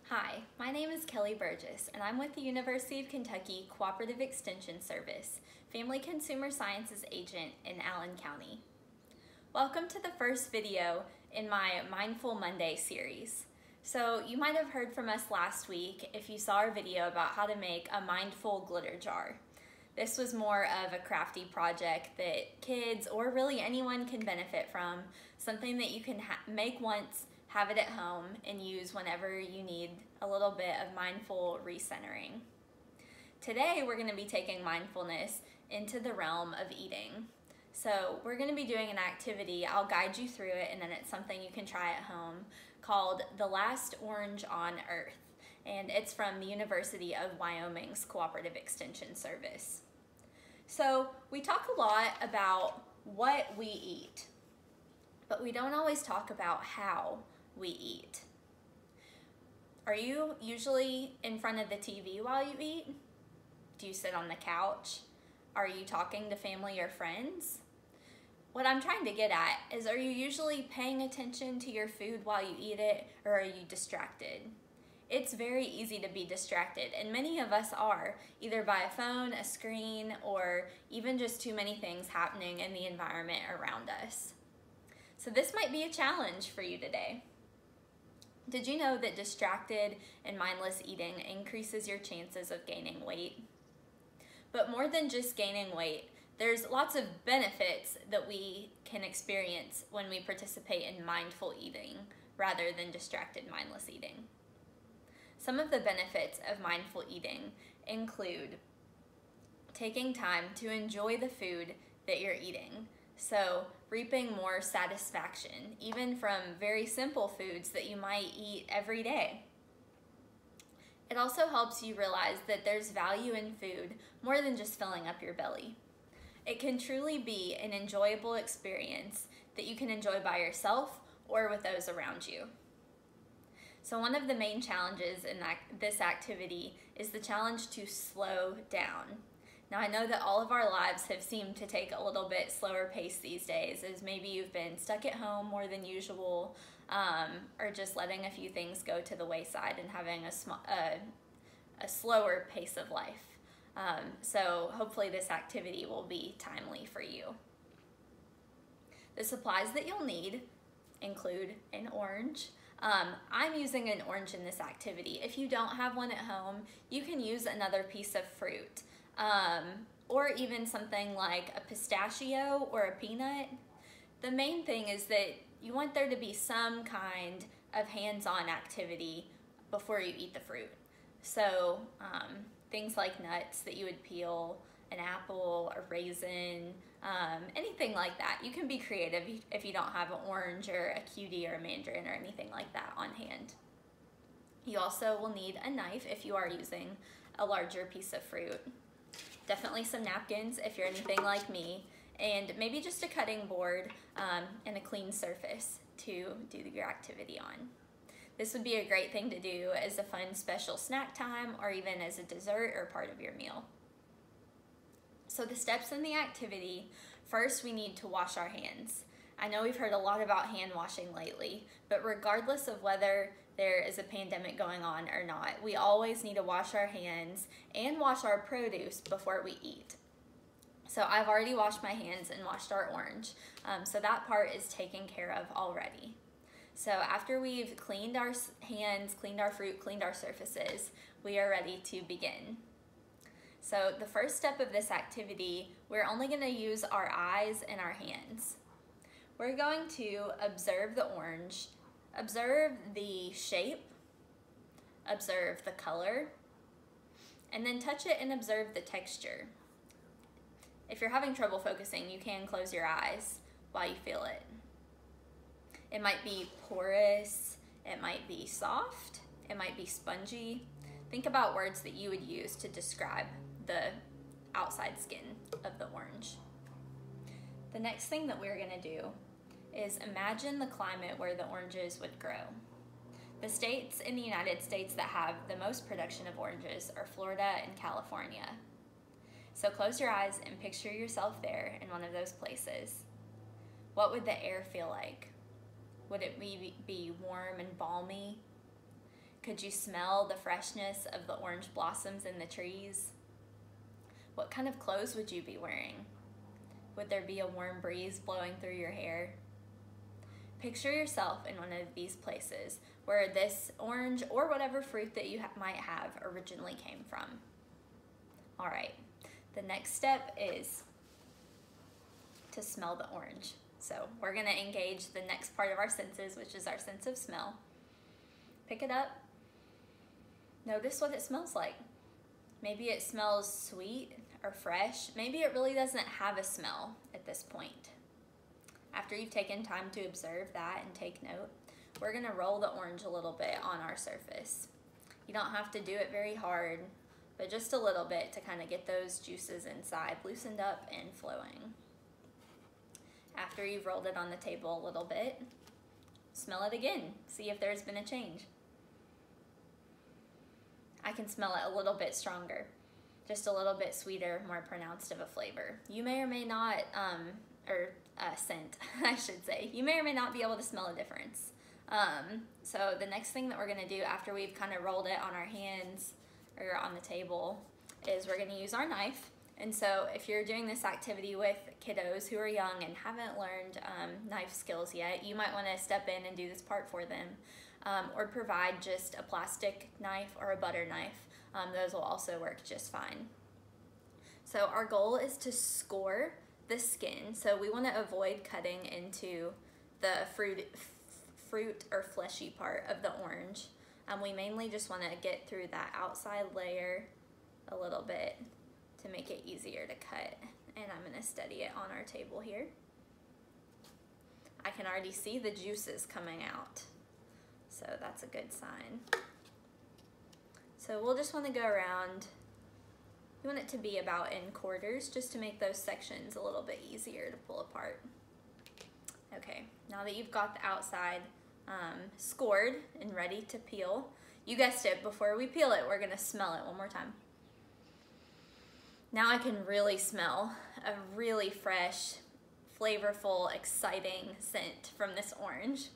Hi, my name is Kelly Burgess, and I'm with the University of Kentucky Cooperative Extension Service, Family Consumer Sciences Agent in Allen County. Welcome to the first video in my Mindful Monday series. So you might have heard from us last week if you saw our video about how to make a mindful glitter jar. This was more of a crafty project that kids or really anyone can benefit from, something that you can make once, have it at home, and use whenever you need a little bit of mindful recentering. Today we're going to be taking mindfulness into the realm of eating. So we're going to be doing an activity, I'll guide you through it, and then it's something you can try at home, called The Last Orange on Earth. And it's from the University of Wyoming's Cooperative Extension Service. So we talk a lot about what we eat, but we don't always talk about how we eat. Are you usually in front of the TV while you eat? Do you sit on the couch? Are you talking to family or friends? What I'm trying to get at is, are you usually paying attention to your food while you eat it, or are you distracted? It's very easy to be distracted, and many of us are, either by a phone, a screen, or even just too many things happening in the environment around us. So this might be a challenge for you today. Did you know that distracted and mindless eating increases your chances of gaining weight? But more than just gaining weight, there's lots of benefits that we can experience when we participate in mindful eating rather than distracted, mindless eating. Some of the benefits of mindful eating include taking time to enjoy the food that you're eating. So reaping more satisfaction, even from very simple foods that you might eat every day. It also helps you realize that there's value in food more than just filling up your belly. It can truly be an enjoyable experience that you can enjoy by yourself or with those around you. So one of the main challenges in this activity is the challenge to slow down. Now I know that all of our lives have seemed to take a little bit slower pace these days, as maybe you've been stuck at home more than usual, or just letting a few things go to the wayside and having a slower pace of life. So hopefully this activity will be timely for you. The supplies that you'll need include an orange. I'm using an orange in this activity. If you don't have one at home, you can use another piece of fruit. Or even something like a pistachio or a peanut. The main thing is that you want there to be some kind of hands-on activity before you eat the fruit. So things like nuts that you would peel, an apple, a raisin, anything like that. You can be creative if you don't have an orange or a cutie or a mandarin or anything like that on hand. You also will need a knife if you are using a larger piece of fruit. Definitely some napkins if you're anything like me, and maybe just a cutting board and a clean surface to do your activity on. This would be a great thing to do as a fun special snack time or even as a dessert or part of your meal. So the steps in the activity: first we need to wash our hands. I know we've heard a lot about hand washing lately, but regardless of whether there is a pandemic going on or not, we always need to wash our hands and wash our produce before we eat. So I've already washed my hands and washed our orange, so that part is taken care of already. So after we've cleaned our hands, cleaned our fruit, cleaned our surfaces, we are ready to begin. So the first step of this activity, we're only going to use our eyes and our hands. We're going to observe the orange, observe the shape, observe the color, and then touch it and observe the texture. If you're having trouble focusing, you can close your eyes while you feel it. It might be porous, it might be soft, it might be spongy. Think about words that you would use to describe the outside skin of the orange. The next thing that we're going to do is imagine the climate where the oranges would grow. The states in the United States that have the most production of oranges are Florida and California. So close your eyes and picture yourself there in one of those places. What would the air feel like? Would it be warm and balmy? Could you smell the freshness of the orange blossoms in the trees? What kind of clothes would you be wearing? Would there be a warm breeze blowing through your hair? Picture yourself in one of these places where this orange or whatever fruit that you might have originally came from. All right, the next step is to smell the orange. So we're gonna engage the next part of our senses, which is our sense of smell. Pick it up. Notice what it smells like. Maybe it smells sweet or fresh. Maybe it really doesn't have a smell at this point. After you've taken time to observe that and take note, we're gonna roll the orange a little bit on our surface. You don't have to do it very hard, but just a little bit to kind of get those juices inside loosened up and flowing. After you've rolled it on the table a little bit, smell it again. See if there's been a change. I can smell it a little bit stronger, just a little bit sweeter, more pronounced of a flavor. You may or may not, scent, I should say. You may or may not be able to smell a difference. So the next thing that we're gonna do after we've kind of rolled it on our hands or on the table is we're gonna use our knife. And so if you're doing this activity with kiddos who are young and haven't learned knife skills yet, you might wanna step in and do this part for them. Or provide just a plastic knife or a butter knife. Those will also work just fine. So our goal is to score the skin. So we wanna avoid cutting into the fruit or fleshy part of the orange. We mainly just wanna get through that outside layer a little bit to make it easier to cut. And I'm gonna steady it on our table here. I can already see the juices coming out, so that's a good sign. So we'll just wanna go around. You want it to be about in quarters just to make those sections a little bit easier to pull apart. Okay, now that you've got the outside scored and ready to peel, you guessed it, before we peel it, we're gonna smell it one more time. Now I can really smell a really fresh, flavorful, exciting scent from this orange.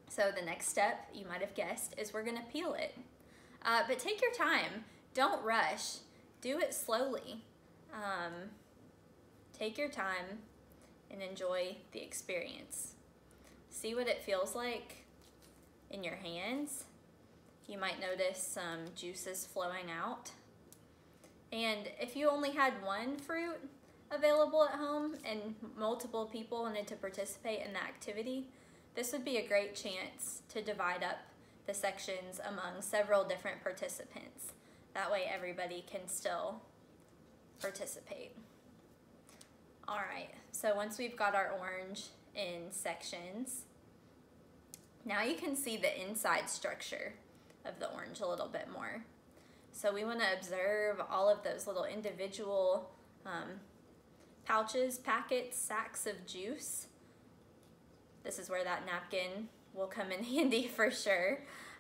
So the next step, you might have guessed, is we're gonna peel it. But take your time, don't rush, do it slowly. Take your time and enjoy the experience. See what it feels like in your hands. You might notice some juices flowing out. And if you only had one fruit available at home and multiple people wanted to participate in the activity, this would be a great chance to divide up the sections among several different participants. That way everybody can still participate. All right, so once we've got our orange in sections, now you can see the inside structure of the orange a little bit more. So we want to observe all of those little individual pouches, packets, sacks of juice. This is where that napkin will come in handy for sure.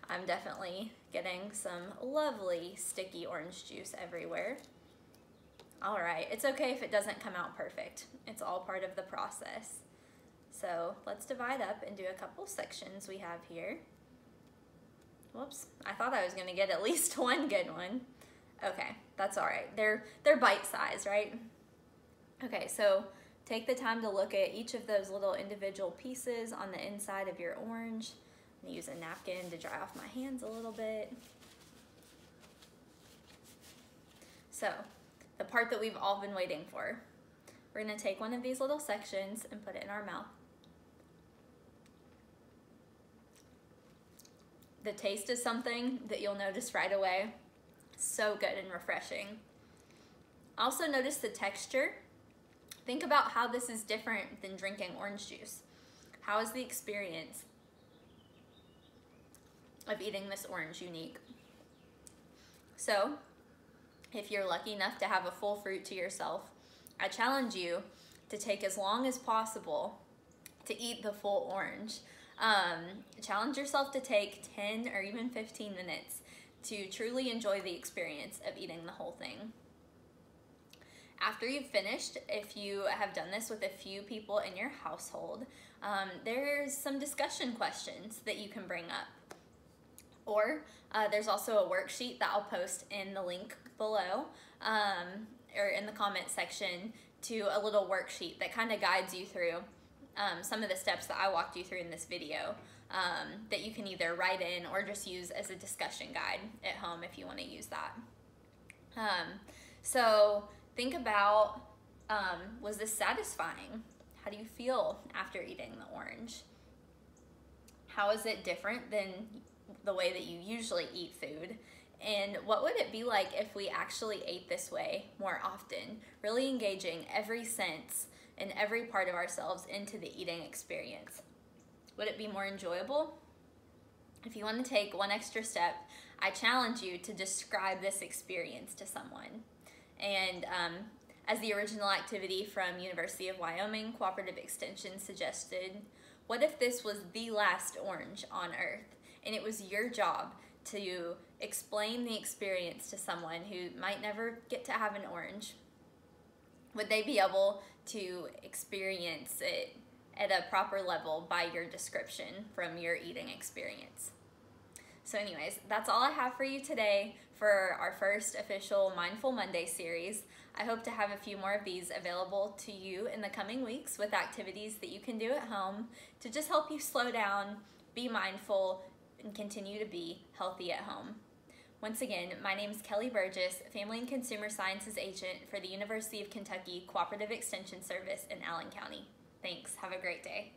I'm definitely getting some lovely sticky orange juice everywhere. All right, it's okay if it doesn't come out perfect. It's all part of the process. So let's divide up and do a couple sections we have here. Whoops, I thought I was gonna get at least one good one. Okay, that's all right. They're bite-sized, right? Okay, so take the time to look at each of those little individual pieces on the inside of your orange. I'm gonna use a napkin to dry off my hands a little bit. So, the part that we've all been waiting for. We're gonna take one of these little sections and put it in our mouth. The taste is something that you'll notice right away. So good and refreshing. Also notice the texture. Think about how this is different than drinking orange juice. How is the experience of eating this orange unique? So, if you're lucky enough to have a full fruit to yourself, I challenge you to take as long as possible to eat the full orange. Challenge yourself to take 10 or even 15 minutes to truly enjoy the experience of eating the whole thing. After you've finished, if you have done this with a few people in your household, there's some discussion questions that you can bring up. Or there's also a worksheet that I'll post in the link below or in the comment section to a little worksheet that kind of guides you through some of the steps that I walked you through in this video that you can either write in or just use as a discussion guide at home if you want to use that. So think about, was this satisfying? How do you feel after eating the orange? How is it different than the way that you usually eat food? And what would it be like if we actually ate this way more often, really engaging every sense and every part of ourselves into the eating experience? Would it be more enjoyable? If you want to take one extra step, I challenge you to describe this experience to someone. And as the original activity from University of Wyoming Cooperative Extension suggested, what if this was the last orange on Earth and it was your job to explain the experience to someone who might never get to have an orange? Would they be able to experience it at a proper level by your description from your eating experience? So anyways, that's all I have for you today for our first official Mindful Monday series. I hope to have a few more of these available to you in the coming weeks with activities that you can do at home to just help you slow down, be mindful, and continue to be healthy at home. Once again, my name is Kelly Burgess, Family and Consumer Sciences Agent for the University of Kentucky Cooperative Extension Service in Allen County. Thanks. Have a great day.